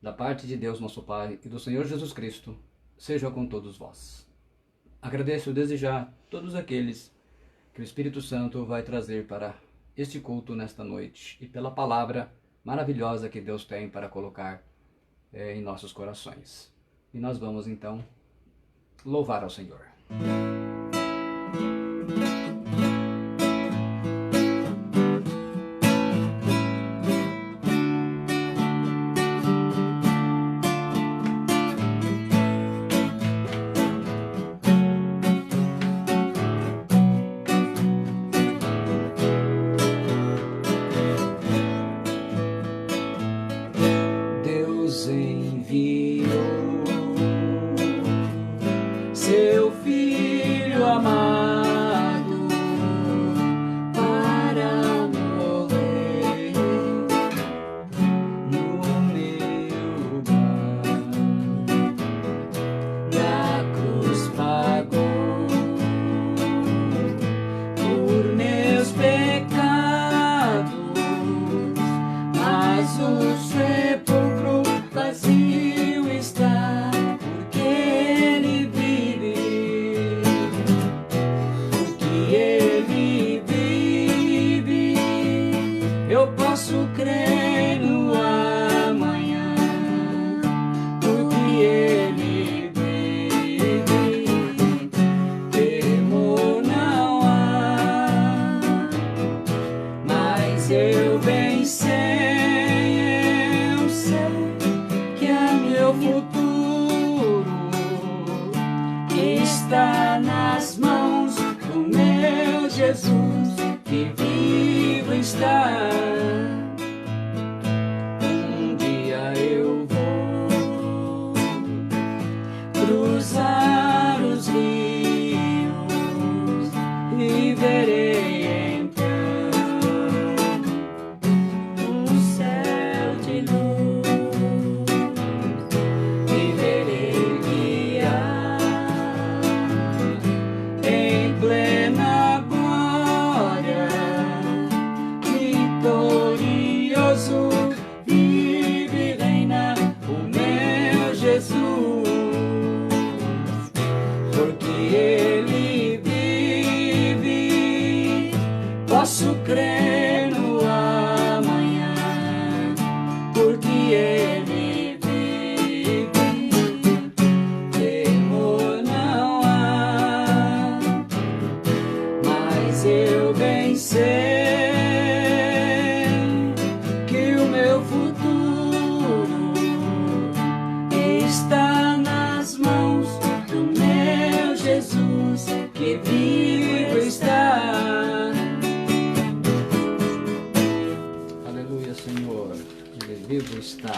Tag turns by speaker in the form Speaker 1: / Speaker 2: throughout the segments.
Speaker 1: da parte de Deus nosso Pai e do Senhor Jesus Cristo, seja com todos vós. Agradeço desde já todos aqueles que o Espírito Santo vai trazer para este culto nesta noite e pela palavra maravilhosa que Deus tem para colocar em nossos corações. E nós vamos então louvar ao Senhor. Deus enviou seu Filho amado para morrer no meu lugar. Na cruz pagou por meus pecados, mas o sepulcro vazio está, porque Ele vive, porque Ele vive. Eu posso crer no amanhã, porque Ele vive. Temor não há, mas eu bem sei. Meu futuro está nas mãos do meu Jesus, que vivo está. Um dia eu vou cruzar os rios e verei então um céu de luz. Vive e reina o meu Jesus, porque Ele vive. Posso crer no amanhã, porque Ele vive. Temor não há, mas eu bem sei meu futuro está nas mãos do meu Jesus, que vivo está. Aleluia, Senhor, Ele vivo está.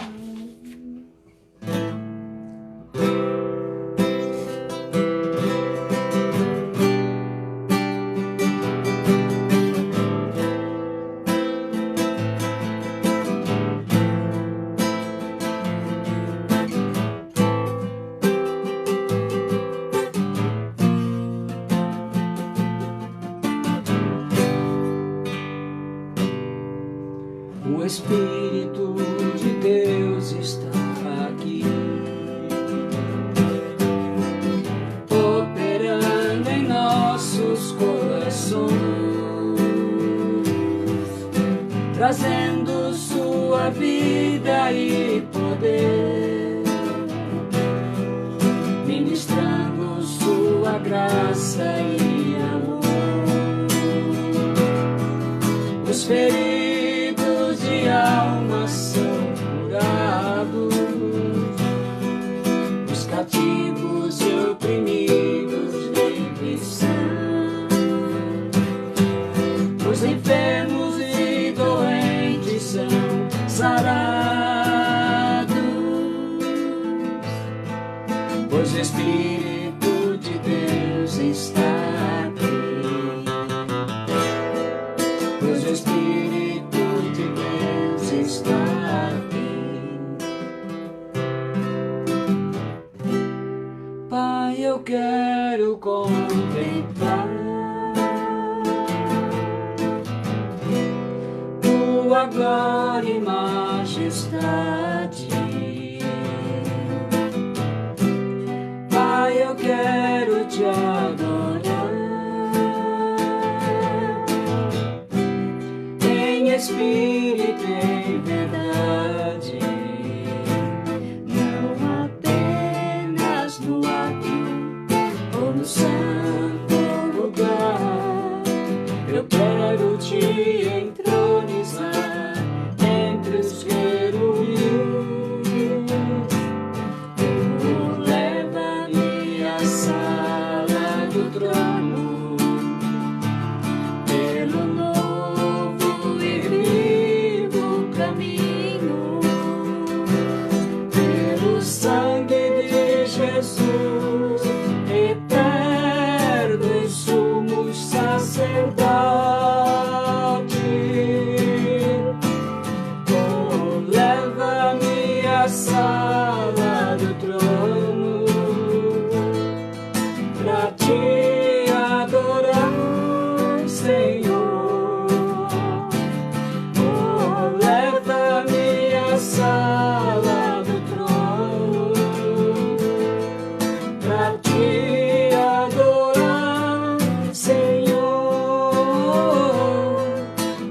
Speaker 1: O Espírito de Deus está aqui, operando em nossos corações, trazendo sua vida e poder, ministrando sua graça e amor. Os feridos de alma são curados, os cativos e oprimidos livres são, os enfermos e doentes são sarados, pois o Espírito de Deus está aqui, pois o Espírito de Deus está aqui. Pai, eu quero contemplar tua glória e majestade.
Speaker 2: Espírito em verdade, não apenas no átrio ou no santo lugar. Eu quero te entronizar entre os querubins. Leva-me à sala do trono, pelo novo e vivo caminho, pelo sangue de Jesus, eterno e sumo sacerdote. Oh, leva-me à sala do trono, pra te adorar, Senhor. Oh, leva-me à sala do trono, pra te adorar, Senhor.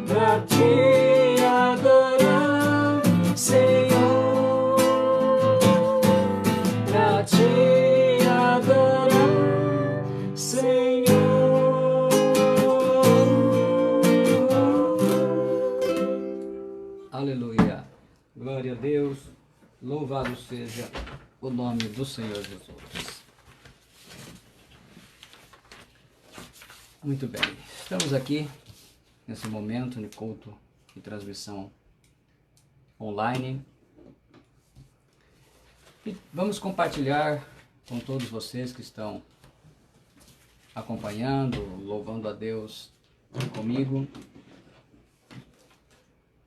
Speaker 2: Pra te adorar, Senhor. Pra te adorar, Senhor.
Speaker 1: Aleluia. Glória a Deus. Louvado seja o nome do Senhor Jesus. Muito bem. Estamos aqui nesse momento de culto e transmissão online. E vamos compartilhar com todos vocês que estão acompanhando, louvando a Deus comigo,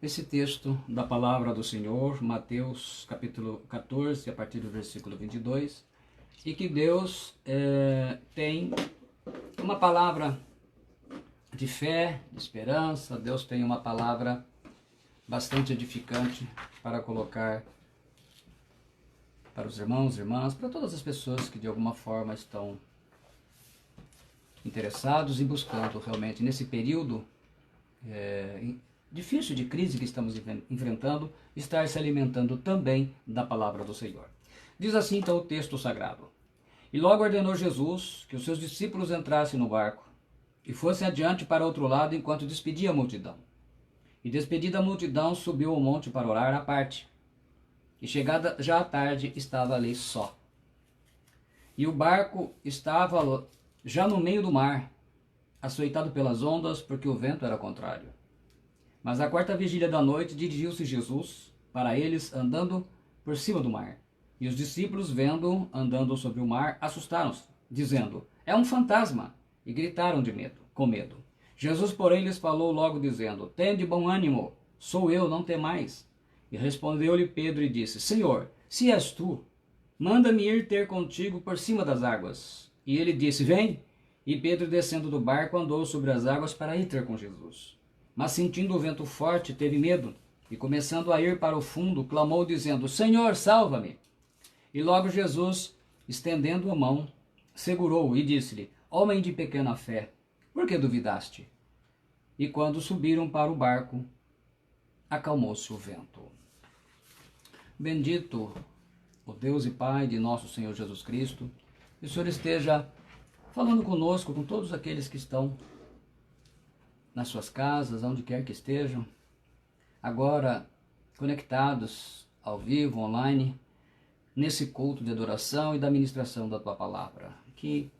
Speaker 1: esse texto da palavra do Senhor, Mateus capítulo 14, a partir do versículo 22, e que Deus tem uma palavra de fé, de esperança. Deus tem uma palavra bastante edificante para colocar para os irmãos e irmãs, para todas as pessoas que de alguma forma estão interessados e buscando realmente nesse período difícil de crise que estamos enfrentando, estar se alimentando também da palavra do Senhor. Diz assim então o texto sagrado: E logo ordenou Jesus que os seus discípulos entrassem no barco e fossem adiante para outro lado enquanto despedia a multidão. E despedida a multidão, subiu ao monte para orar à parte. E chegada já à tarde, estava ali só. E o barco estava já no meio do mar, açoitado pelas ondas, porque o vento era contrário. Mas à quarta vigília da noite dirigiu-se Jesus para eles andando por cima do mar. E os discípulos, vendo-o andando sobre o mar, assustaram-se, dizendo: É um fantasma! E gritaram com medo. Jesus, porém, lhes falou logo, dizendo: Tende bom ânimo, sou eu, não temais. E respondeu-lhe Pedro e disse: Senhor, se és tu, manda-me ir ter contigo por cima das águas. E ele disse: Vem. E Pedro, descendo do barco, andou sobre as águas para ir ter com Jesus. Mas sentindo o vento forte, teve medo, e começando a ir para o fundo, clamou, dizendo: Senhor, salva-me. E logo Jesus, estendendo a mão, segurou-o e disse-lhe: Homem de pequena fé, por que duvidaste? E quando subiram para o barco, acalmou-se o vento. Bendito o Deus e Pai de nosso Senhor Jesus Cristo, que o Senhor esteja falando conosco, com todos aqueles que estão nas suas casas, onde quer que estejam, agora conectados ao vivo, online, nesse culto de adoração e da ministração da Tua Palavra. Que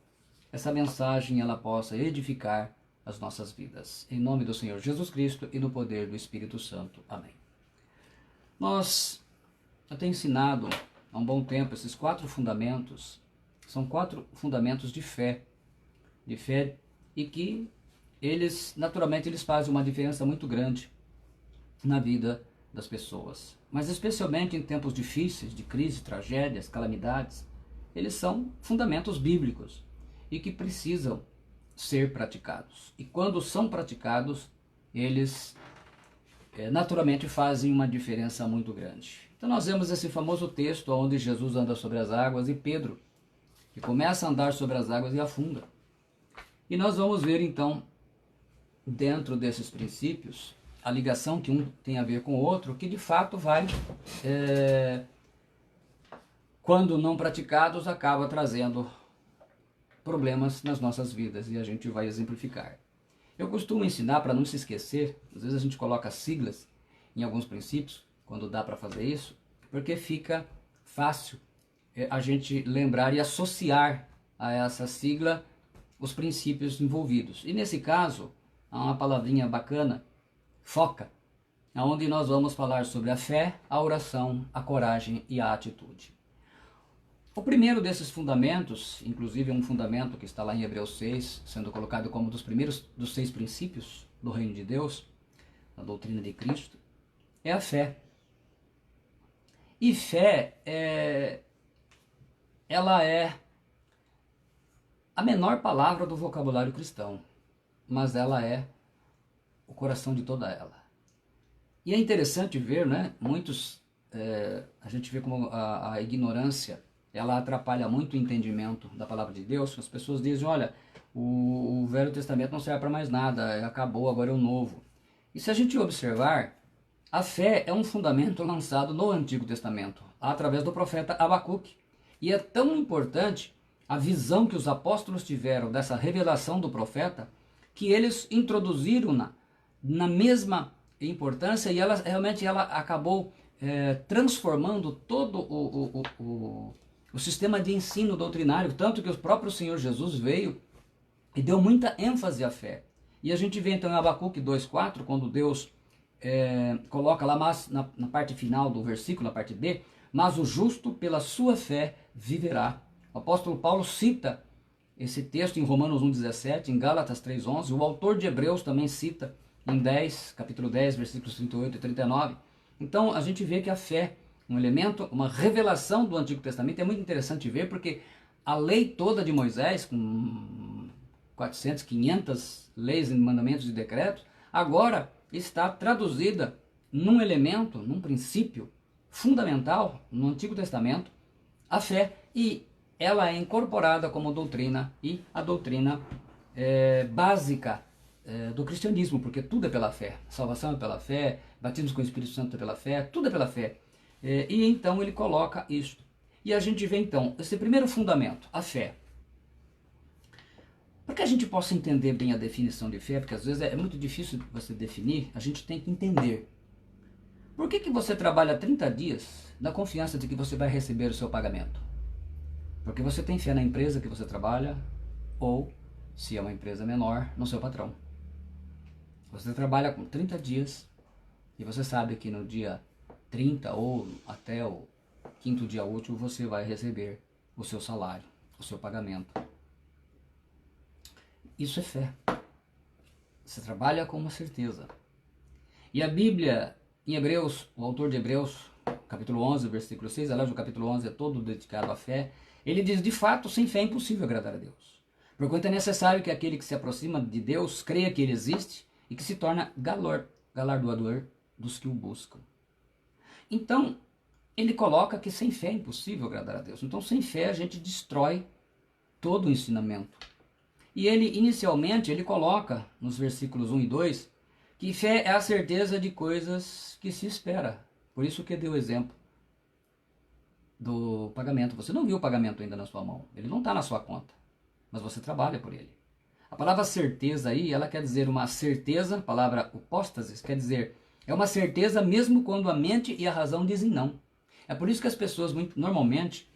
Speaker 1: essa mensagem ela possa edificar as nossas vidas. Em nome do Senhor Jesus Cristo e no poder do Espírito Santo. Amém. Eu tenho ensinado há um bom tempo esses 4 fundamentos. São 4 fundamentos de fé e que eles, naturalmente, eles fazem uma diferença muito grande na vida das pessoas. Mas especialmente em tempos difíceis, de crise, tragédias, calamidades, eles são fundamentos bíblicos e que precisam ser praticados. E quando são praticados, eles naturalmente fazem uma diferença muito grande. Então nós vemos esse famoso texto onde Jesus anda sobre as águas e Pedro, que começa a andar sobre as águas e afunda. E nós vamos ver então, dentro desses princípios, a ligação que um tem a ver com o outro, que de fato vai, quando não praticados, acaba trazendo problemas nas nossas vidas, e a gente vai exemplificar. Eu costumo ensinar, para não se esquecer, às vezes a gente coloca siglas em alguns princípios, quando dá para fazer isso, porque fica fácil a gente lembrar e associar a essa sigla os princípios envolvidos. E nesse caso, há uma palavrinha bacana, foca, onde nós vamos falar sobre a fé, a oração, a coragem e a atitude. O primeiro desses fundamentos, inclusive um fundamento que está lá em Hebreus 6, sendo colocado como dos primeiros dos 6 princípios do reino de Deus, a doutrina de Cristo, é a fé. E fé ela é a menor palavra do vocabulário cristão, mas ela é o coração de toda ela. E é interessante ver, né? Muitos, a gente vê como a ignorância, ela atrapalha muito o entendimento da palavra de Deus. As pessoas dizem, olha, o Velho Testamento não serve para mais nada, acabou, agora é o Novo. E se a gente observar, a fé é um fundamento lançado no Antigo Testamento, através do profeta Abacuque. E é tão importante a visão que os apóstolos tiveram dessa revelação do profeta, que eles introduziram na mesma importância, e ela acabou transformando todo o sistema de ensino doutrinário, tanto que o próprio Senhor Jesus veio e deu muita ênfase à fé. E a gente vê então em Abacuque 2,4, quando Deus coloca lá na parte final do versículo, na parte B, mas o justo pela sua fé viverá. O apóstolo Paulo cita esse texto em Romanos 1,17, em Gálatas 3,11, o autor de Hebreus também cita em capítulo 10, versículos 38 e 39. Então a gente vê que a fé, um elemento, uma revelação do Antigo Testamento, é muito interessante ver, porque a lei toda de Moisés, com 400, 500 leis, mandamentos e decretos, agora está traduzida num elemento, num princípio fundamental no Antigo Testamento, a fé, e ela é incorporada como doutrina, e a doutrina básica do cristianismo, porque tudo é pela fé. Salvação é pela fé, batismo com o Espírito Santo é pela fé, tudo é pela fé. E então ele coloca isso. E a gente vê então esse primeiro fundamento, a fé. Para que a gente possa entender bem a definição de fé, porque às vezes é muito difícil você definir, a gente tem que entender. Por que você trabalha 30 dias na confiança de que você vai receber o seu pagamento? Porque você tem fé na empresa que você trabalha, ou, se é uma empresa menor, no seu patrão. Você trabalha com 30 dias e você sabe que no dia 30 ou até o 5º dia útil você vai receber o seu salário, o seu pagamento. Isso é fé. Você trabalha com uma certeza. E a Bíblia, em Hebreus, o autor de Hebreus, capítulo 11, versículo 6, aliás, o capítulo 11 é todo dedicado à fé, ele diz, de fato, sem fé é impossível agradar a Deus. Porquanto é necessário que aquele que se aproxima de Deus creia que ele existe e que se torna galardoador dos que o buscam. Então, ele coloca que sem fé é impossível agradar a Deus. Então, sem fé a gente destrói todo o ensinamento. E ele, inicialmente, ele coloca nos versículos 1 e 2, que fé é a certeza de coisas que se espera. Por isso que deu o exemplo do pagamento. Você não viu o pagamento ainda na sua mão. Ele não está na sua conta. Mas você trabalha por ele. A palavra certeza aí, ela quer dizer uma certeza, a palavra hipóstasis, quer dizer, é uma certeza mesmo quando a mente e a razão dizem não. É por isso que as pessoas normalmente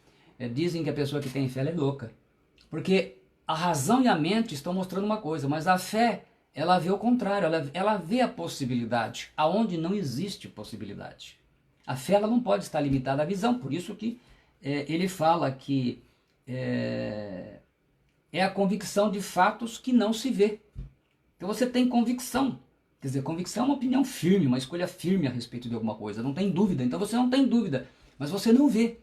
Speaker 1: dizem que a pessoa que tem fé ela é louca. Porque a razão e a mente estão mostrando uma coisa, mas a fé, ela vê o contrário, ela vê a possibilidade, aonde não existe possibilidade. A fé ela não pode estar limitada à visão, por isso que ele fala que é a convicção de fatos que não se vê. Então você tem convicção, quer dizer, convicção é uma opinião firme, uma escolha firme a respeito de alguma coisa, não tem dúvida, então você não tem dúvida, mas você não vê.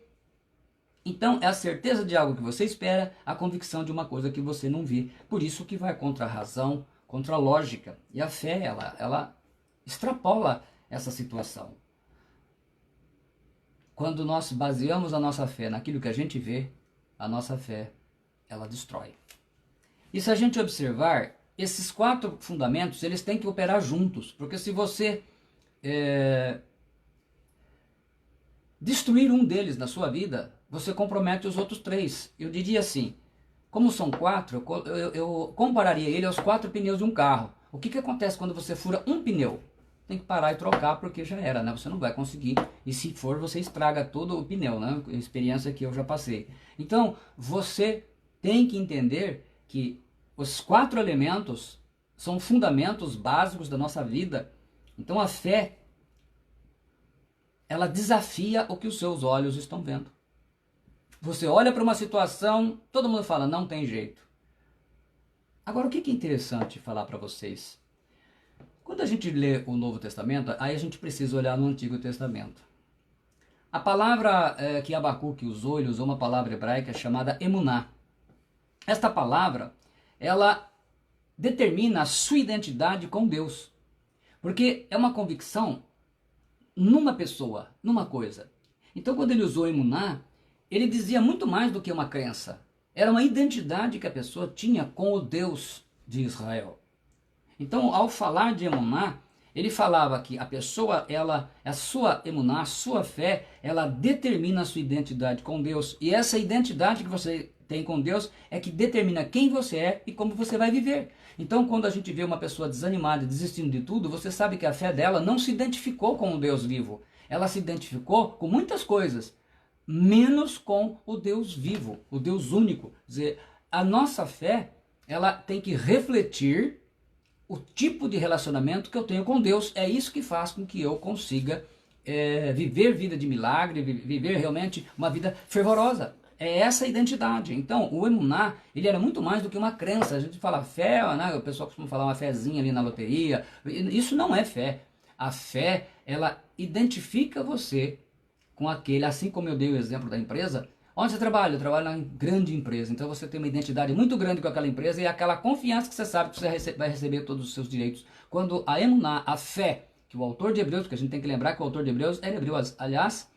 Speaker 1: Então é a certeza de algo que você espera, a convicção de uma coisa que você não vê. Por isso que vai contra a razão, contra a lógica. E a fé, ela extrapola essa situação. Quando nós baseamos a nossa fé naquilo que a gente vê, a nossa fé, ela destrói. E se a gente observar, esses 4 fundamentos, eles têm que operar juntos, porque se você destruir um deles na sua vida, você compromete os outros 3. Eu diria assim, como são 4, eu compararia ele aos 4 pneus de um carro. O que acontece quando você fura um pneu? Tem que parar e trocar, porque já era, né? Você não vai conseguir, e se for, você estraga todo o pneu, né? Experiência que eu já passei. Então, você tem que entender que os 4 elementos são fundamentos básicos da nossa vida. Então a fé, ela desafia o que os seus olhos estão vendo. Você olha para uma situação, todo mundo fala, não tem jeito. Agora, o que é interessante falar para vocês? Quando a gente lê o Novo Testamento, aí a gente precisa olhar no Antigo Testamento. A palavra que Abacuque usou, ele usou uma palavra hebraica chamada emuná. Esta palavra, ela determina a sua identidade com Deus. Porque é uma convicção numa pessoa, numa coisa. Então, quando ele usou emuná, ele dizia muito mais do que uma crença. Era uma identidade que a pessoa tinha com o Deus de Israel. Então, ao falar de emuná, ele falava que a pessoa, a sua emuná, a sua fé, ela determina a sua identidade com Deus. E essa identidade que você tem com Deus é que determina quem você é e como você vai viver. Então, quando a gente vê uma pessoa desanimada, desistindo de tudo, você sabe que a fé dela não se identificou com o Deus vivo. Ela se identificou com muitas coisas, menos com o Deus vivo, o Deus único. Quer dizer, a nossa fé, ela tem que refletir o tipo de relacionamento que eu tenho com Deus. É isso que faz com que eu consiga viver vida de milagre, viver realmente uma vida fervorosa. É essa a identidade. Então, o emuná, ele era muito mais do que uma crença. A gente fala fé, né? O pessoal costuma falar uma fezinha ali na loteria. Isso não é fé. A fé, ela identifica você com aquele, assim como eu dei o exemplo da empresa. Onde você trabalha? Eu trabalho na grande empresa. Então você tem uma identidade muito grande com aquela empresa e aquela confiança que você sabe que você vai receber todos os seus direitos. Quando a emuná, a fé, que o autor de Hebreus, porque a gente tem que lembrar que o autor de Hebreus era hebreu, aliás,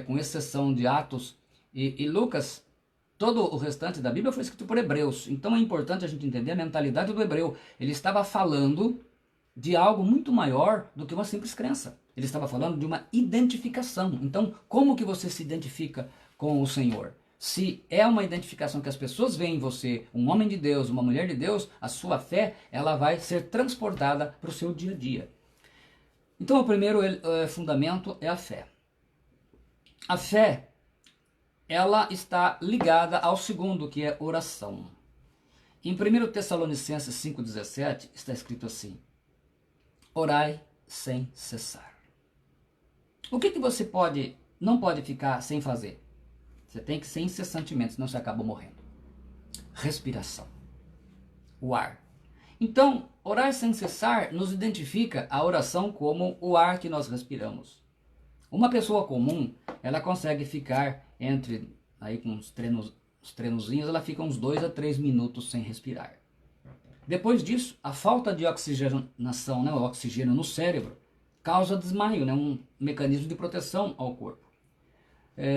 Speaker 1: com exceção de Atos e Lucas, todo o restante da Bíblia foi escrito por hebreus. Então é importante a gente entender a mentalidade do hebreu. Ele estava falando de algo muito maior do que uma simples crença. Ele estava falando de uma identificação. Então, como que você se identifica com o Senhor? Se é uma identificação que as pessoas veem em você, um homem de Deus, uma mulher de Deus, a sua fé, ela vai ser transportada para o seu dia a dia. Então, o primeiro fundamento é a fé. A fé, ela está ligada ao segundo, que é oração. Em 1 Tessalonicenses 5,17 está escrito assim: orai sem cessar. O que você não pode ficar sem fazer? Você tem que ser incessantemente, senão você acaba morrendo. Respiração. O ar. Então, orar sem cessar nos identifica a oração como o ar que nós respiramos. Uma pessoa comum, ela consegue ficar aí com uns treinozinhos, ela fica uns 2 a 3 minutos sem respirar. Depois disso, a falta de oxigenação, né, o oxigênio no cérebro, causa desmaio, né, um mecanismo de proteção ao corpo.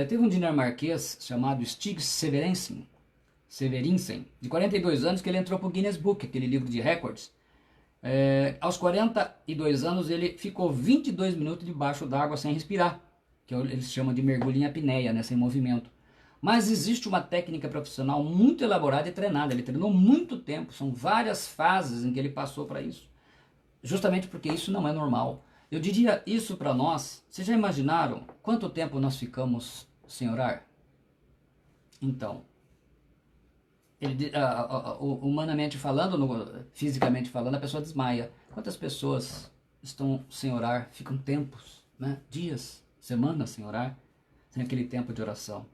Speaker 1: Teve um dinamarquês chamado Stig Severinsen, de 42 anos, que ele entrou para o Guinness Book, aquele livro de recordes. Aos 42 anos, ele ficou 22 minutos debaixo d'água sem respirar, que eles chamam de mergulho em apneia, né, sem movimento. Mas existe uma técnica profissional muito elaborada e treinada. Ele treinou muito tempo, são várias fases em que ele passou para isso. Justamente porque isso não é normal. Eu diria isso para nós. Vocês já imaginaram quanto tempo nós ficamos sem orar? Então, humanamente falando, fisicamente falando, a pessoa desmaia. Quantas pessoas estão sem orar, ficam tempos, né? Dias, semanas sem orar, sem aquele tempo de oração?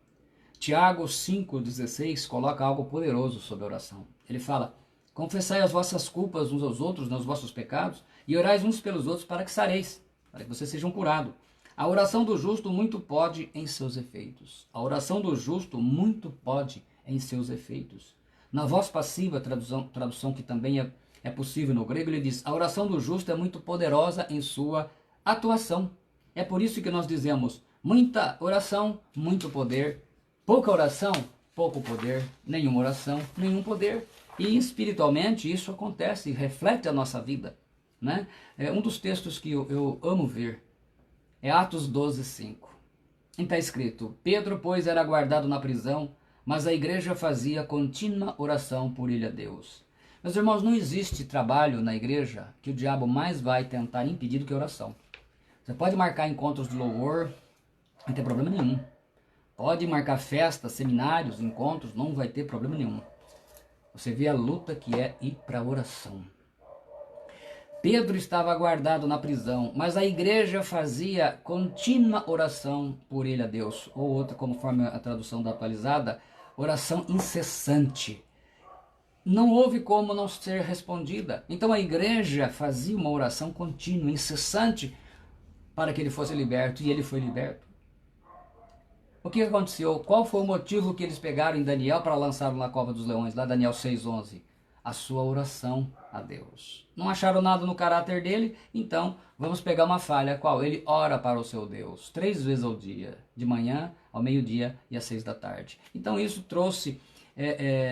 Speaker 1: Tiago 5,16 coloca algo poderoso sobre a oração. Ele fala: confessai as vossas culpas uns aos outros, nos vossos pecados, e orais uns pelos outros para que sareis, para que vocês sejam curados. A oração do justo muito pode em seus efeitos. A oração do justo muito pode em seus efeitos. Na voz passiva, tradução que também é possível no grego, ele diz: a oração do justo é muito poderosa em sua atuação. É por isso que nós dizemos: muita oração, muito poder. Pouca oração, pouco poder. Nenhuma oração, nenhum poder. E espiritualmente isso acontece, reflete a nossa vida, né? Um dos textos que eu amo ver é Atos 12:5. E está escrito: Pedro, pois, era guardado na prisão, mas a igreja fazia contínua oração por ele a Deus. Meus irmãos, não existe trabalho na igreja que o diabo mais vai tentar impedir do que oração. Você pode marcar encontros de louvor, não tem problema nenhum. Pode marcar festas, seminários, encontros, não vai ter problema nenhum. Você vê a luta que é ir para a oração. Pedro estava guardado na prisão, mas a igreja fazia contínua oração por ele a Deus. Ou outra, conforme a tradução da atualizada, oração incessante. Não houve como não ser respondida. Então a igreja fazia uma oração contínua, incessante, para que ele fosse liberto, e ele foi liberto. O que aconteceu? Qual foi o motivo que eles pegaram em Daniel para lançá-lo na cova dos leões, lá Daniel 6:11? A sua oração a Deus. Não acharam nada no caráter dele, então vamos pegar uma falha, qual? Ele ora para o seu Deus 3 vezes ao dia, de manhã, ao meio-dia e às 6 da tarde. Então isso trouxe,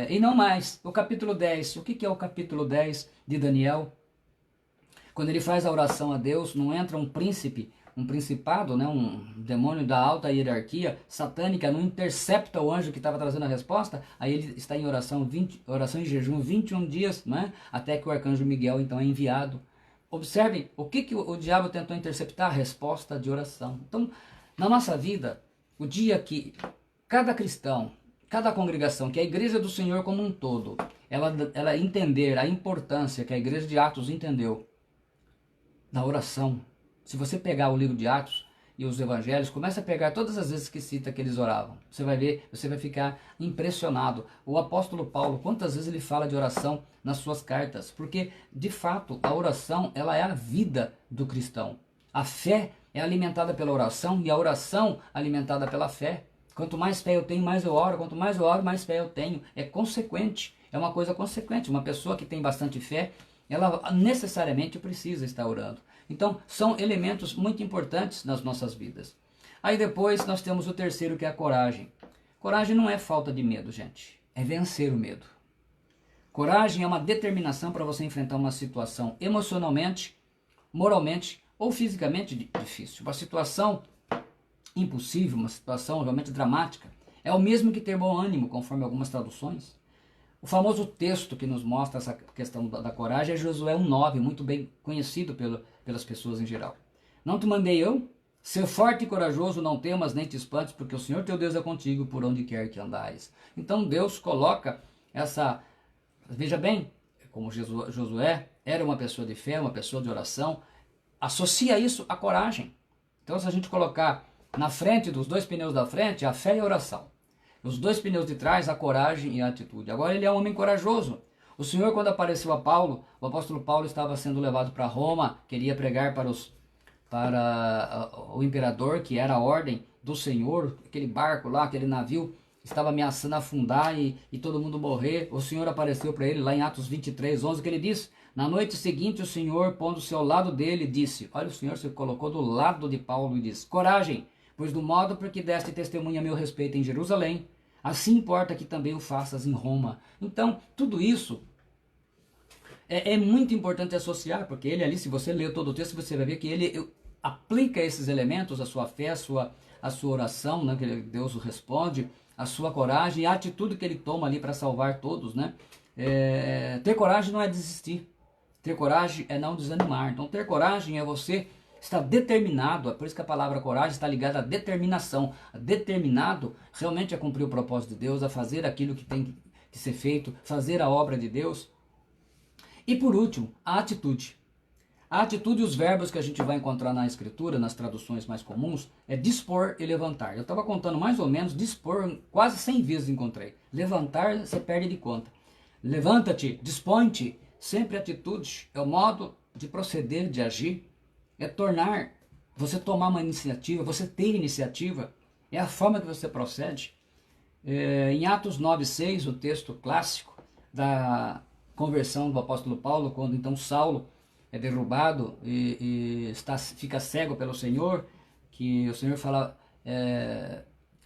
Speaker 1: e não mais, o capítulo 10, o que é o capítulo 10 de Daniel? Quando ele faz a oração a Deus, não entra um príncipe, um principado, né, um demônio da alta hierarquia satânica, não intercepta o anjo que estava trazendo a resposta, aí ele está em oração em jejum 21 dias, né, até que o arcanjo Miguel então é enviado. Observem o que o diabo tentou interceptar: a resposta de oração. Então, na nossa vida, o dia que cada cristão, cada congregação, que a igreja do Senhor como um todo, ela entender a importância que a igreja de Atos entendeu da oração. Se você pegar o livro de Atos e os evangelhos, começa a pegar todas as vezes que cita que eles oravam. Você vai ver, você vai ficar impressionado. O apóstolo Paulo, quantas vezes ele fala de oração nas suas cartas? Porque, de fato, a oração, ela é a vida do cristão. A fé é alimentada pela oração e a oração alimentada pela fé. Quanto mais fé eu tenho, mais eu oro. Quanto mais eu oro, mais fé eu tenho. É consequente, é uma coisa consequente. Uma pessoa que tem bastante fé, ela necessariamente precisa estar orando. Então, são elementos muito importantes nas nossas vidas. Aí depois nós temos o terceiro, que é a coragem. Coragem não é falta de medo, gente. É vencer o medo. Coragem é uma determinação para você enfrentar uma situação emocionalmente, moralmente ou fisicamente difícil. Uma situação impossível, uma situação realmente dramática. É o mesmo que ter bom ânimo, conforme algumas traduções. O famoso texto que nos mostra essa questão da coragem é Josué 1:9, muito bem conhecido pelas pessoas em geral. Não te mandei eu? Ser forte e corajoso, não temas nem te espantes, porque o Senhor teu Deus é contigo por onde quer que andares. Então Deus coloca essa... Veja bem, como Josué era uma pessoa de fé, uma pessoa de oração, associa isso à coragem. Então se a gente colocar na frente dos dois pneus da frente, a fé e a oração. Os dois pneus de trás, a coragem e a atitude. Agora ele é um homem corajoso. O Senhor, quando apareceu a Paulo, o apóstolo Paulo estava sendo levado para Roma, queria pregar para o imperador, que era a ordem do Senhor, aquele barco lá, aquele navio, estava ameaçando afundar e todo mundo morrer. O Senhor apareceu para ele lá em Atos 23:11, que ele diz: na noite seguinte o Senhor, pondo-se ao lado dele, disse... Olha, o Senhor se colocou do lado de Paulo e disse: coragem, pois do modo por que deste testemunha a meu respeito em Jerusalém, assim importa que também o faças em Roma. Então, tudo isso é muito importante associar, porque ele ali, se você ler todo o texto, você vai ver que ele aplica esses elementos, a sua fé, a sua oração, né, que Deus responde, a sua coragem e a atitude que ele toma ali para salvar todos, né? Ter coragem não é desistir. Ter coragem é não desanimar. Então, ter coragem é você estar determinado, é por isso que a palavra coragem está ligada à determinação. Determinado realmente a cumprir o propósito de Deus, a fazer aquilo que tem que ser feito, fazer a obra de Deus. E por último, a atitude. A atitude e os verbos que a gente vai encontrar na escritura, nas traduções mais comuns, é dispor e levantar. Eu estava contando mais ou menos, dispor quase 100 vezes encontrei. Levantar, você perde de conta. Levanta-te, dispõe-te, sempre atitude, é o modo de proceder, de agir. É tornar, você tomar uma iniciativa, você ter iniciativa, é a forma que você procede. Em Atos 9:6, o texto clássico da conversão do apóstolo Paulo, quando então Saulo é derrubado e fica cego pelo Senhor, que o Senhor fala,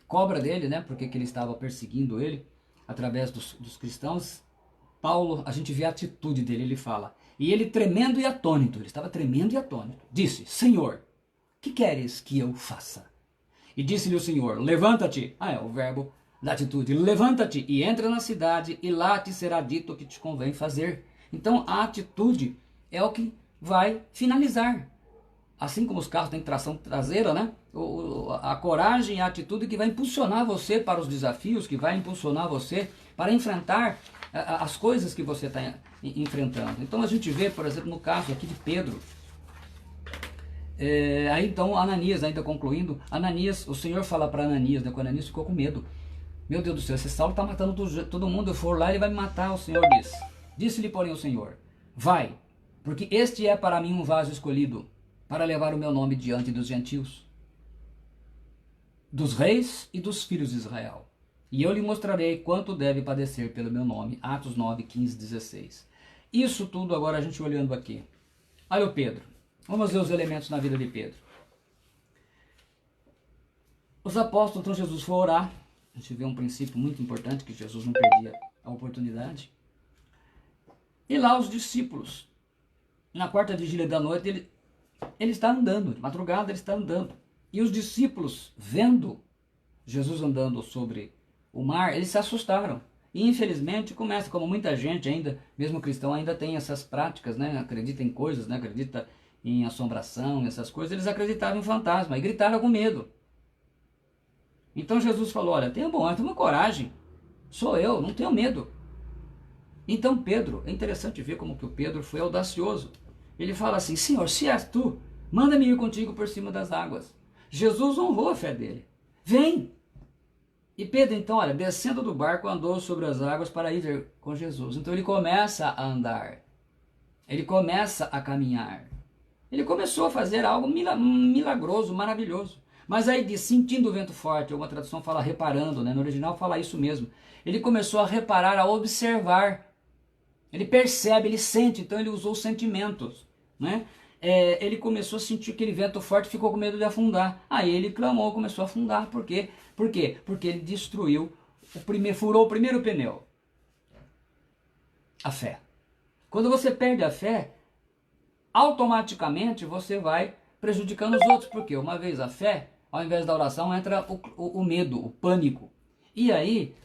Speaker 1: cobra dele, né, porque que ele estava perseguindo ele, através dos cristãos, Paulo, a gente vê a atitude dele, ele fala, e ele tremendo e atônito, ele estava tremendo e atônito, disse, Senhor, que queres que eu faça? E disse-lhe o Senhor, levanta-te, é o verbo da atitude, levanta-te e entra na cidade e lá te será dito o que te convém fazer. Então a atitude é o que vai finalizar. Assim como os carros têm tração traseira, né? A coragem e a atitude que vai impulsionar você para os desafios, que vai impulsionar você para enfrentar as coisas que você está enfrentando. Então a gente vê, por exemplo, no caso aqui de Pedro, aí então Ananias, ainda concluindo, Ananias, o Senhor fala para Ananias, né, quando Ananias ficou com medo. Meu Deus do céu, esse Saulo está matando todo mundo, eu for lá, ele vai me matar, o Senhor disse. Disse-lhe, porém, o Senhor, vai, porque este é para mim um vaso escolhido, para levar o meu nome diante dos gentios, dos reis e dos filhos de Israel. E eu lhe mostrarei quanto deve padecer pelo meu nome. Atos 9, 15, 16. Isso tudo agora a gente olhando aqui. Olha o Pedro. Vamos ver os elementos na vida de Pedro. Os apóstolos, então Jesus foi orar. A gente vê um princípio muito importante, que Jesus não perdia a oportunidade. E lá os discípulos, na quarta vigília da noite, ele está andando, de madrugada ele está andando. E os discípulos, vendo Jesus andando sobre o mar, eles se assustaram. E infelizmente começa, como muita gente ainda, mesmo cristão, ainda tem essas práticas, né? Acredita em coisas, né? Acredita em assombração, essas coisas. Eles acreditavam em fantasma e gritaram com medo. Então Jesus falou, olha, tenha coragem. Sou eu, não tenho medo. Então Pedro, é interessante ver como que o Pedro foi audacioso. Ele fala assim, Senhor, se és tu, manda-me ir contigo por cima das águas. Jesus honrou a fé dele. Vem! E Pedro, então, olha, descendo do barco, andou sobre as águas para ir ver com Jesus. Então ele começa a andar. Ele começa a caminhar. Ele começou a fazer algo milagroso, maravilhoso. Mas aí diz, sentindo o vento forte, alguma tradução fala reparando, né? No original fala isso mesmo. Ele começou a reparar, a observar. Ele percebe, ele sente, então ele usou sentimentos, né? Ele começou a sentir aquele vento forte, ficou com medo de afundar. Aí ele clamou, começou a afundar. Por quê? Por quê? Porque ele destruiu, furou o primeiro pneu. A fé. Quando você perde a fé, automaticamente você vai prejudicando os outros. Porque uma vez a fé, ao invés da oração, entra o medo, o pânico. E aí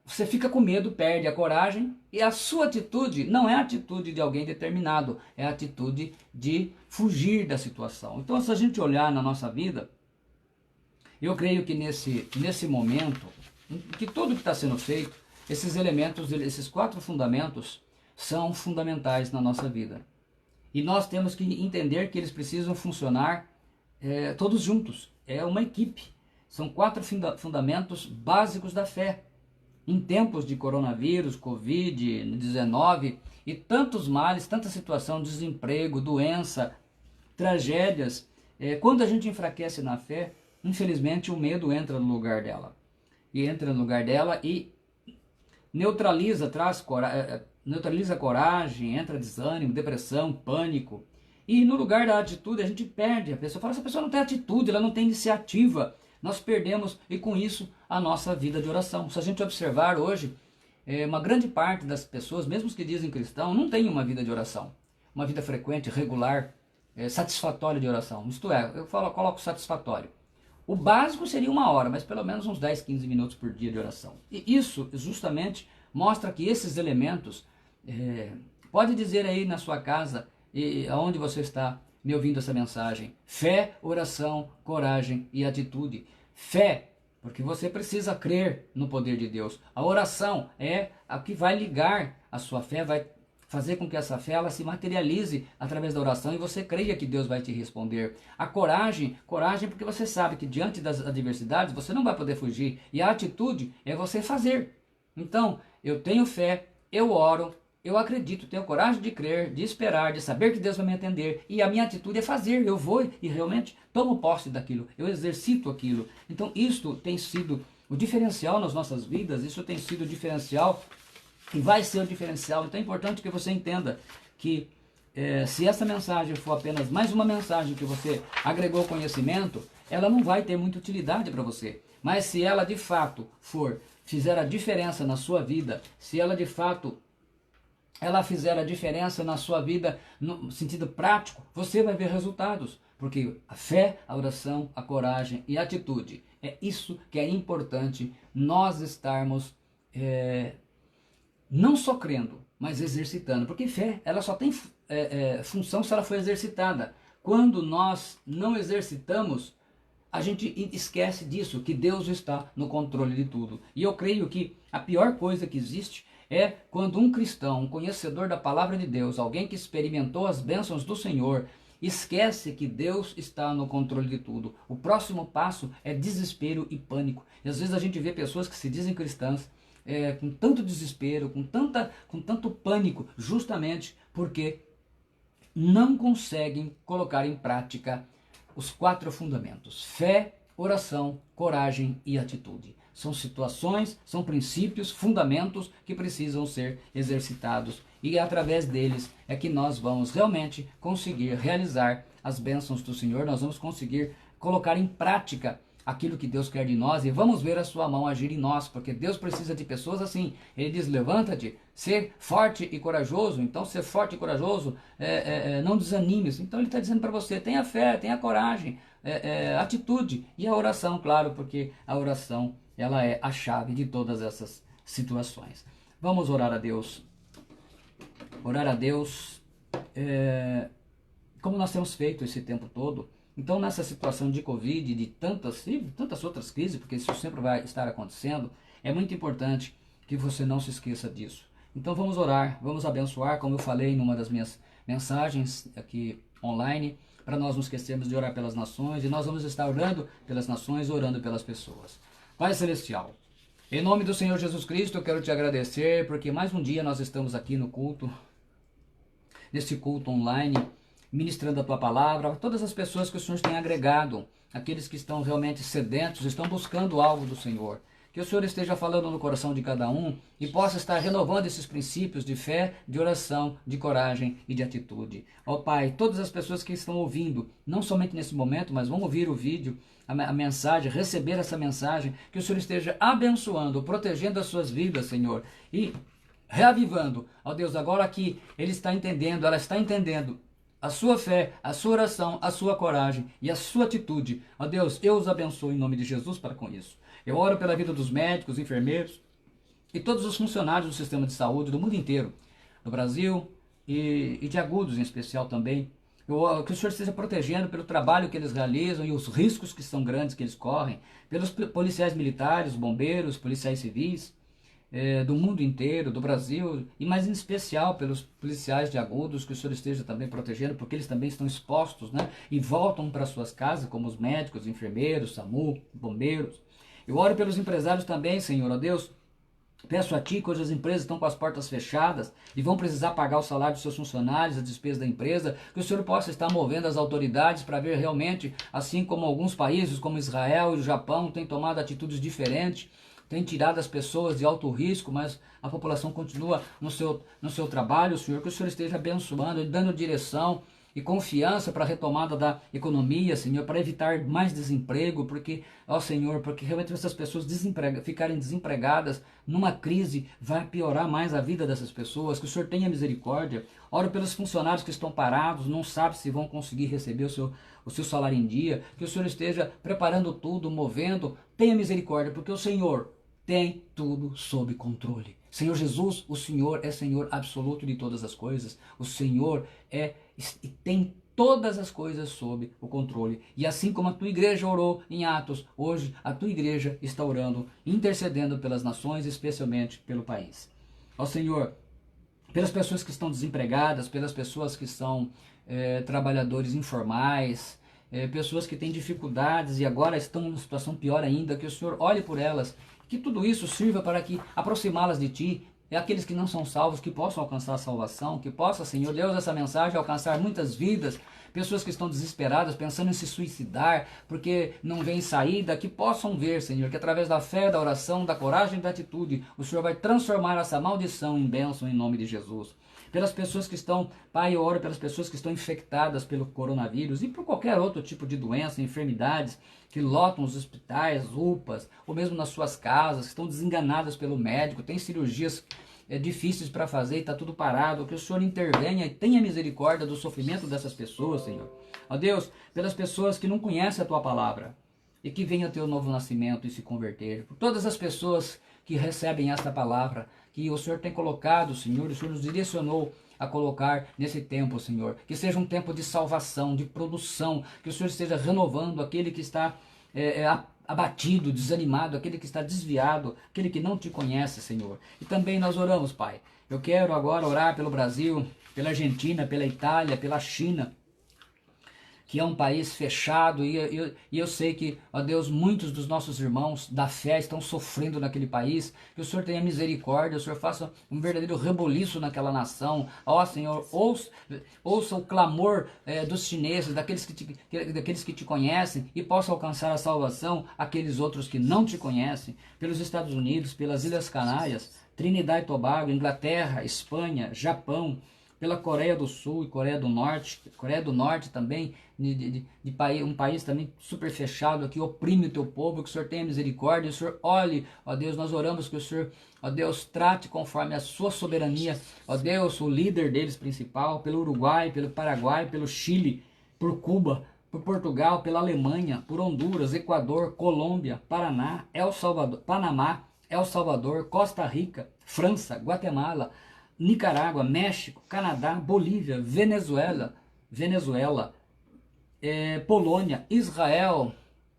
Speaker 1: você fica com medo, perde a coragem, e a sua atitude não é a atitude de alguém determinado, é a atitude de fugir da situação. Então, se a gente olhar na nossa vida, eu creio que nesse momento, que tudo que está sendo feito, esses elementos, esses 4 fundamentos, são fundamentais na nossa vida. E nós temos que entender que eles precisam funcionar todos juntos. É uma equipe. São 4 fundamentos básicos da fé. Em tempos de coronavírus, Covid-19 e tantos males, tanta situação, desemprego, doença, tragédias, quando a gente enfraquece na fé, infelizmente o medo entra no lugar dela. E entra no lugar dela e neutraliza a coragem, entra desânimo, depressão, pânico. E no lugar da atitude a gente perde. A pessoa fala, essa pessoa não tem atitude, ela não tem iniciativa. Nós perdemos, e com isso, a nossa vida de oração. Se a gente observar hoje, uma grande parte das pessoas, mesmo os que dizem cristão, não tem uma vida de oração. Uma vida frequente, regular, satisfatória de oração. Isto é, eu coloco satisfatório. O básico seria 1 hora, mas pelo menos uns 10, 15 minutos por dia de oração. E isso justamente mostra que esses elementos, pode dizer aí na sua casa, aonde você está me ouvindo essa mensagem, fé, oração, coragem e atitude. Fé, porque você precisa crer no poder de Deus. A oração é a que vai ligar a sua fé, vai fazer com que essa fé ela se materialize através da oração e você creia que Deus vai te responder. A coragem porque você sabe que diante das adversidades você não vai poder fugir. E a atitude é você fazer. Então, eu tenho fé, eu oro, eu acredito, tenho coragem de crer, de esperar, de saber que Deus vai me atender. E a minha atitude é fazer. Eu vou e realmente tomo posse daquilo. Eu exercito aquilo. Então isto tem sido o diferencial nas nossas vidas. Isso tem sido o diferencial e vai ser o diferencial. Então é importante que você entenda que se essa mensagem for apenas mais uma mensagem que você agregou conhecimento, ela não vai ter muita utilidade para você. Mas se ela de fato fizer a diferença na sua vida, se ela de fato ela fizer a diferença na sua vida no sentido prático, você vai ver resultados. Porque a fé, a oração, a coragem e a atitude, é isso que é importante nós estarmos não só crendo, mas exercitando. Porque fé, ela só tem função se ela for exercitada. Quando nós não exercitamos, a gente esquece disso, que Deus está no controle de tudo. E eu creio que a pior coisa que existe é quando um cristão, um conhecedor da palavra de Deus, alguém que experimentou as bênçãos do Senhor, esquece que Deus está no controle de tudo. O próximo passo é desespero e pânico. E às vezes a gente vê pessoas que se dizem cristãs com tanto desespero, com tanto pânico, justamente porque não conseguem colocar em prática os 4 fundamentos: fé, oração, coragem e atitude. São situações, são princípios, fundamentos que precisam ser exercitados, e através deles é que nós vamos realmente conseguir realizar as bênçãos do Senhor, nós vamos conseguir colocar em prática aquilo que Deus quer de nós, e vamos ver a sua mão agir em nós, porque Deus precisa de pessoas assim. Ele diz: levanta-te, ser forte e corajoso. Então ser forte e corajoso, não desanimes. Então ele está dizendo para você: tenha fé, tenha coragem, atitude e a oração, claro, porque a oração, ela é a chave de todas essas situações. Vamos orar a Deus. Orar a Deus, como nós temos feito esse tempo todo. Então, nessa situação de Covid, de tantas outras crises, porque isso sempre vai estar acontecendo, é muito importante que você não se esqueça disso. Então vamos orar, vamos abençoar, como eu falei numa das minhas mensagens aqui online, para nós não esquecermos de orar pelas nações, e nós vamos estar orando pelas nações, orando pelas pessoas. Pai Celestial, em nome do Senhor Jesus Cristo, eu quero te agradecer, porque mais um dia nós estamos aqui no culto, nesse culto online, ministrando a Tua Palavra, a todas as pessoas que o Senhor tem agregado, aqueles que estão realmente sedentos, estão buscando algo do Senhor. Que o Senhor esteja falando no coração de cada um e possa estar renovando esses princípios de fé, de oração, de coragem e de atitude. Ó Pai, todas as pessoas que estão ouvindo, não somente nesse momento, mas vão ouvir o vídeo, a mensagem, receber essa mensagem, que o Senhor esteja abençoando, protegendo as suas vidas, Senhor, e reavivando. Ó Deus, agora que ele está entendendo, ela está entendendo a sua fé, a sua oração, a sua coragem e a sua atitude. Ó Deus, eu os abençoo em nome de Jesus para com isso. Eu oro pela vida dos médicos, enfermeiros e todos os funcionários do sistema de saúde do mundo inteiro, do Brasil e de Agudos em especial também. Que o Senhor esteja protegendo pelo trabalho que eles realizam e os riscos que são grandes que eles correm, pelos policiais militares, bombeiros, policiais civis, do mundo inteiro, do Brasil, e mais em especial pelos policiais de Agudos, que o Senhor esteja também protegendo, porque eles também estão expostos, né? E voltam para suas casas, como os médicos, enfermeiros, SAMU, bombeiros. Eu oro pelos empresários também, Senhor, ó Deus. Peço a Ti, cujas empresas estão com as portas fechadas e vão precisar pagar o salário dos seus funcionários, a despesa da empresa, que o Senhor possa estar movendo as autoridades para ver realmente, assim como alguns países, como Israel e o Japão, têm tomado atitudes diferentes, tem tirado as pessoas de alto risco, mas a população continua no seu trabalho, Senhor, que o Senhor esteja abençoando, dando direção e confiança para a retomada da economia, Senhor, para evitar mais desemprego, porque, ó Senhor, porque realmente essas pessoas ficarem desempregadas numa crise vai piorar mais a vida dessas pessoas, que o Senhor tenha misericórdia. Oro pelos funcionários que estão parados, não sabe se vão conseguir receber o seu salário em dia, que o Senhor esteja preparando tudo, movendo, tenha misericórdia, porque o Senhor tem tudo sob controle. Senhor Jesus, o Senhor é Senhor absoluto de todas as coisas. O Senhor tem todas as coisas sob o controle. E assim como a Tua igreja orou em Atos, hoje a Tua igreja está orando, intercedendo pelas nações, especialmente pelo país. Ó Senhor, pelas pessoas que estão desempregadas, pelas pessoas que são trabalhadores informais, pessoas que têm dificuldades e agora estão numa situação pior ainda, que o Senhor olhe por elas, que tudo isso sirva para que aproximá-las de Ti, aqueles que não são salvos, que possam alcançar a salvação, que possa, Senhor Deus, essa mensagem alcançar muitas vidas, pessoas que estão desesperadas, pensando em se suicidar, porque não vem saída, que possam ver, Senhor, que através da fé, da oração, da coragem e da atitude, o Senhor vai transformar essa maldição em bênção em nome de Jesus. Pelas pessoas que estão, Pai, eu oro pelas pessoas que estão infectadas pelo coronavírus e por qualquer outro tipo de doença, enfermidades que lotam os hospitais, UPAs, ou mesmo nas suas casas, que estão desenganadas pelo médico, tem cirurgias difíceis para fazer e está tudo parado, que o Senhor intervenha e tenha misericórdia do sofrimento dessas pessoas, Senhor. Ó Deus, pelas pessoas que não conhecem a Tua palavra e que venham ter o novo nascimento e se converter, por todas as pessoas que recebem esta palavra, que o Senhor tem colocado, Senhor, o Senhor nos direcionou a colocar nesse tempo, Senhor. Que seja um tempo de salvação, de produção, que o Senhor esteja renovando aquele que está abatido, desanimado, aquele que está desviado, aquele que não te conhece, Senhor. E também nós oramos, Pai. Eu quero agora orar pelo Brasil, pela Argentina, pela Itália, pela China, que é um país fechado, e eu sei que, ó Deus, muitos dos nossos irmãos da fé estão sofrendo naquele país, que o Senhor tenha misericórdia, o Senhor faça um verdadeiro reboliço naquela nação. Ó Senhor, ouça o clamor dos chineses, daqueles que te conhecem, e possa alcançar a salvação aqueles outros que não te conhecem, pelos Estados Unidos, pelas Ilhas Canárias, Trinidad e Tobago, Inglaterra, Espanha, Japão, pela Coreia do Sul e Coreia do Norte também, um país também super fechado, que oprime o teu povo, que o Senhor tenha misericórdia, o Senhor olhe, ó Deus, nós oramos que o Senhor, ó Deus, trate conforme a sua soberania, ó Deus, o líder deles principal, pelo Uruguai, pelo Paraguai, pelo Chile, por Cuba, por Portugal, pela Alemanha, por Honduras, Equador, Colômbia, Paraná, Panamá, El Salvador, Costa Rica, França, Guatemala, Nicarágua, México, Canadá, Bolívia, Venezuela, Polônia, Israel,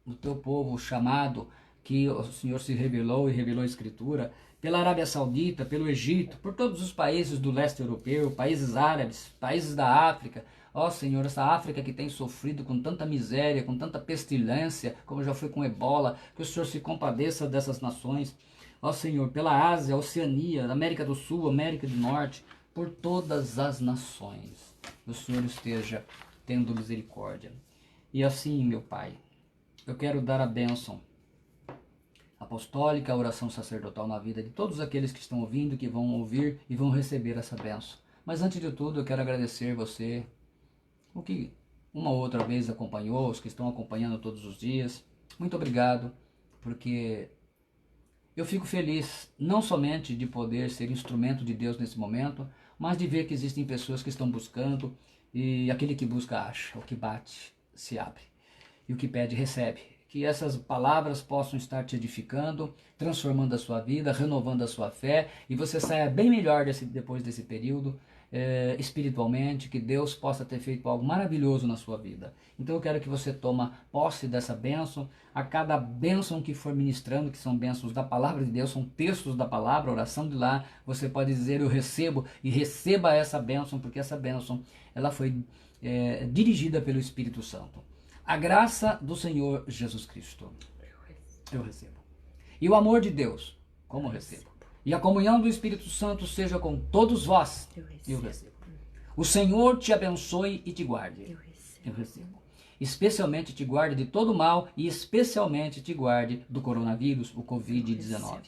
Speaker 1: o teu povo chamado, que o Senhor se revelou e revelou a Escritura, pela Arábia Saudita, pelo Egito, por todos os países do leste europeu, países árabes, países da África. Ó Senhor, essa África que tem sofrido com tanta miséria, com tanta pestilência, como já foi com Ebola, que o Senhor se compadeça dessas nações. Ó Senhor, pela Ásia, Oceania, América do Sul, América do Norte, por todas as nações, o Senhor esteja tendo misericórdia. E assim, meu Pai, eu quero dar a bênção apostólica, a oração sacerdotal na vida de todos aqueles que estão ouvindo, que vão ouvir e vão receber essa bênção. Mas antes de tudo, eu quero agradecer você, o que uma ou outra vez acompanhou, os que estão acompanhando todos os dias. Muito obrigado, porque eu fico feliz não somente de poder ser instrumento de Deus nesse momento, mas de ver que existem pessoas que estão buscando, e aquele que busca acha, o que bate se abre, e o que pede recebe. Que essas palavras possam estar te edificando, transformando a sua vida, renovando a sua fé, e você saia bem melhor depois desse período, espiritualmente, que Deus possa ter feito algo maravilhoso na sua vida. Então eu quero que você toma posse dessa bênção, a cada bênção que for ministrando, que são bênçãos da palavra de Deus, são textos da palavra, oração de lá, você pode dizer eu recebo, e receba essa bênção, porque essa bênção ela foi dirigida pelo Espírito Santo. A graça do Senhor Jesus Cristo, eu recebo. E o amor de Deus, como eu recebo. E a comunhão do Espírito Santo seja com todos vós. Eu recebo. O Senhor te abençoe e te guarde. Eu recebo. Especialmente te guarde de todo mal e especialmente te guarde do coronavírus, o Covid-19.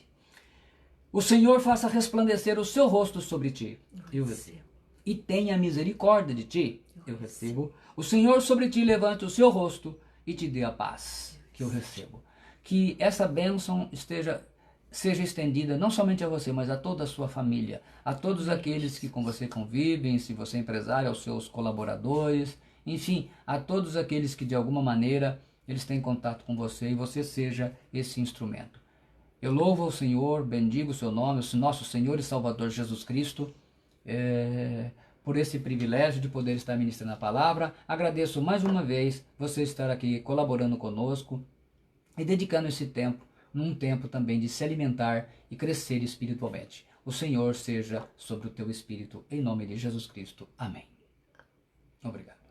Speaker 1: O Senhor faça resplandecer o seu rosto sobre ti. Eu recebo. E tenha misericórdia de ti. Eu recebo. O Senhor sobre ti levante o seu rosto e te dê a paz. Que eu recebo. Que essa bênção seja estendida não somente a você, mas a toda a sua família, a todos aqueles que com você convivem, se você é empresário, aos seus colaboradores, enfim, a todos aqueles que de alguma maneira eles têm contato com você, e você seja esse instrumento. Eu louvo o Senhor, bendigo o seu nome, o nosso Senhor e Salvador Jesus Cristo, por esse privilégio de poder estar ministrando a palavra. Agradeço mais uma vez você estar aqui colaborando conosco e dedicando esse tempo, num tempo também de se alimentar e crescer espiritualmente. O Senhor seja sobre o teu espírito, em nome de Jesus Cristo. Amém. Obrigado.